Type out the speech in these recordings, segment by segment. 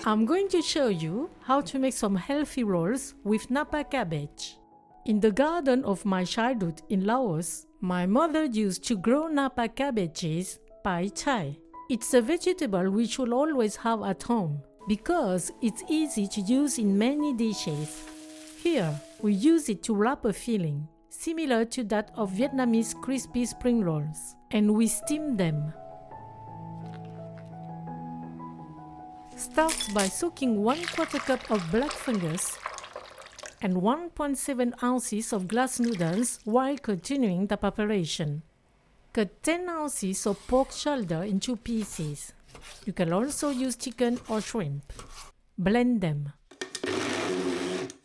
I'm going to show you how to make some healthy rolls with Napa cabbage. In the garden of my childhood in Laos, my mother used to grow Napa cabbages pai chai. It's a vegetable we should always have at home because it's easy to use in many dishes. Here, we use it to wrap a filling, similar to that of Vietnamese crispy spring rolls, and we steam them. Start by soaking 1/4 cup of black fungus and 1.7 ounces of glass noodles while continuing the preparation. Cut 10 ounces of pork shoulder into pieces. You can also use chicken or shrimp. Blend them.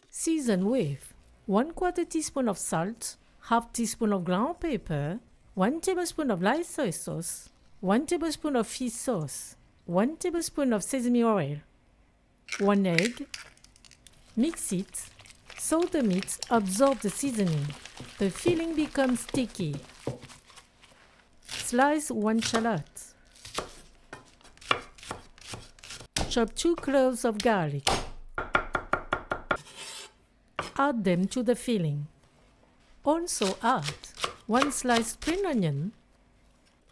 Season with 1/4 teaspoon of salt, 1/2 teaspoon of ground pepper, 1 tablespoon of light soy sauce, 1 tablespoon of fish sauce, 1 tablespoon of sesame oil, 1 egg. Mix it so the meat absorbs the seasoning. The filling becomes sticky. Slice 1 shallot. Chop 2 cloves of garlic. Add them to the filling. Also add 1 sliced spring onion,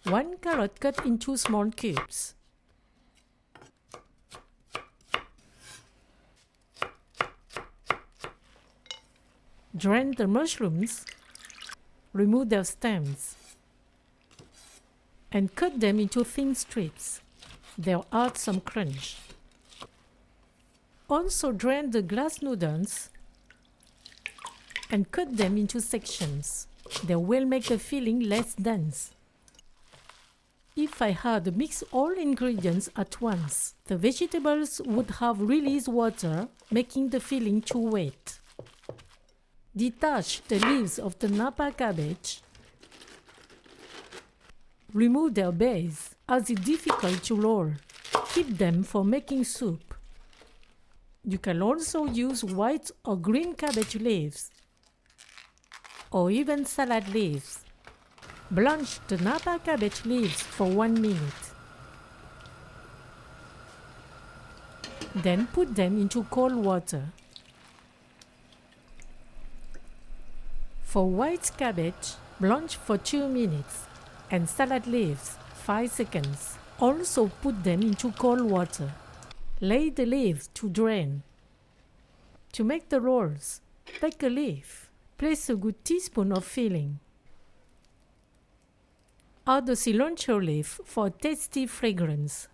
1 carrot cut into small cubes. Drain the mushrooms, remove their stems, and cut them into thin strips. They'll add some crunch. Also drain the glass noodles and cut them into sections. They will make the filling less dense. If I had mixed all ingredients at once, the vegetables would have released water, making the filling too wet. Detach the leaves of the Napa cabbage. Remove their base, as it's difficult to roll. Keep them for making soup. You can also use white or green cabbage leaves, or even salad leaves. Blanch the Napa cabbage leaves for 1 minute. Then put them into cold water. For white cabbage, blanch for 2 minutes, and salad leaves 5 seconds. Also put them into cold water. Lay the leaves to drain. To make the rolls, take a leaf. Place a good teaspoon of filling. Add a cilantro leaf for a tasty fragrance,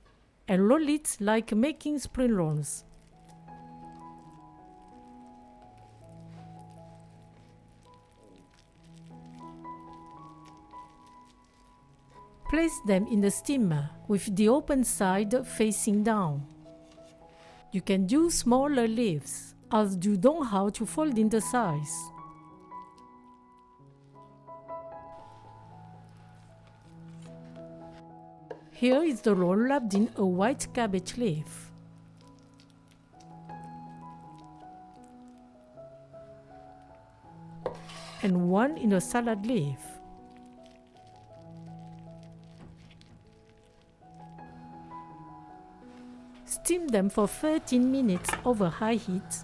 and roll it like making spring rolls. Place them in the steamer with the open side facing down. You can use smaller leaves, as you don't have to fold in the size. Here is the roll wrapped in a white cabbage leaf. And one in a salad leaf. Steam them for 13 minutes over high heat.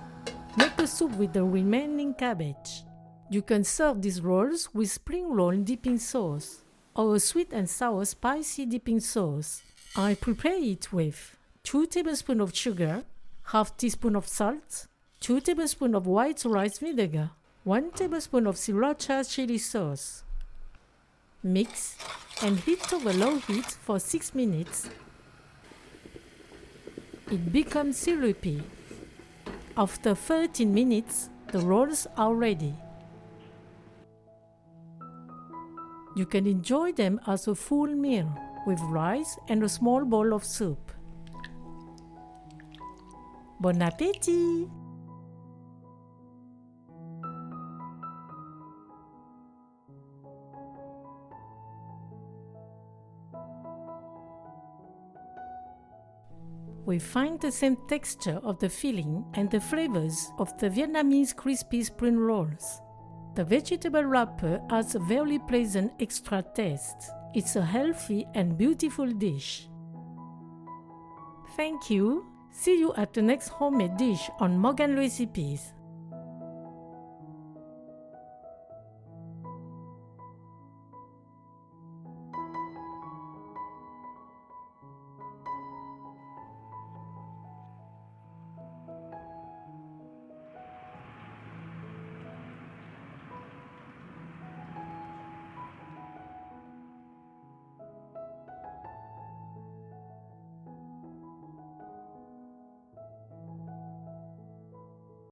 Make a soup with the remaining cabbage. You can serve these rolls with spring roll dipping sauce or a sweet and sour spicy dipping sauce. I prepare it with 2 tablespoons of sugar, 1/2 teaspoon of salt, 2 tablespoons of white rice vinegar, 1 tablespoon of Sriracha chili sauce. Mix and heat over low heat for 6 minutes. It becomes syrupy. After 13 minutes, the rolls are ready. You can enjoy them as a full meal with rice and a small bowl of soup. Bon appétit! We find the same texture of the filling and the flavors of the Vietnamese crispy spring rolls. The vegetable wrapper adds a very pleasant extra taste. It's a healthy and beautiful dish. Thank you See you at the next homemade dish on Morgan Recipes.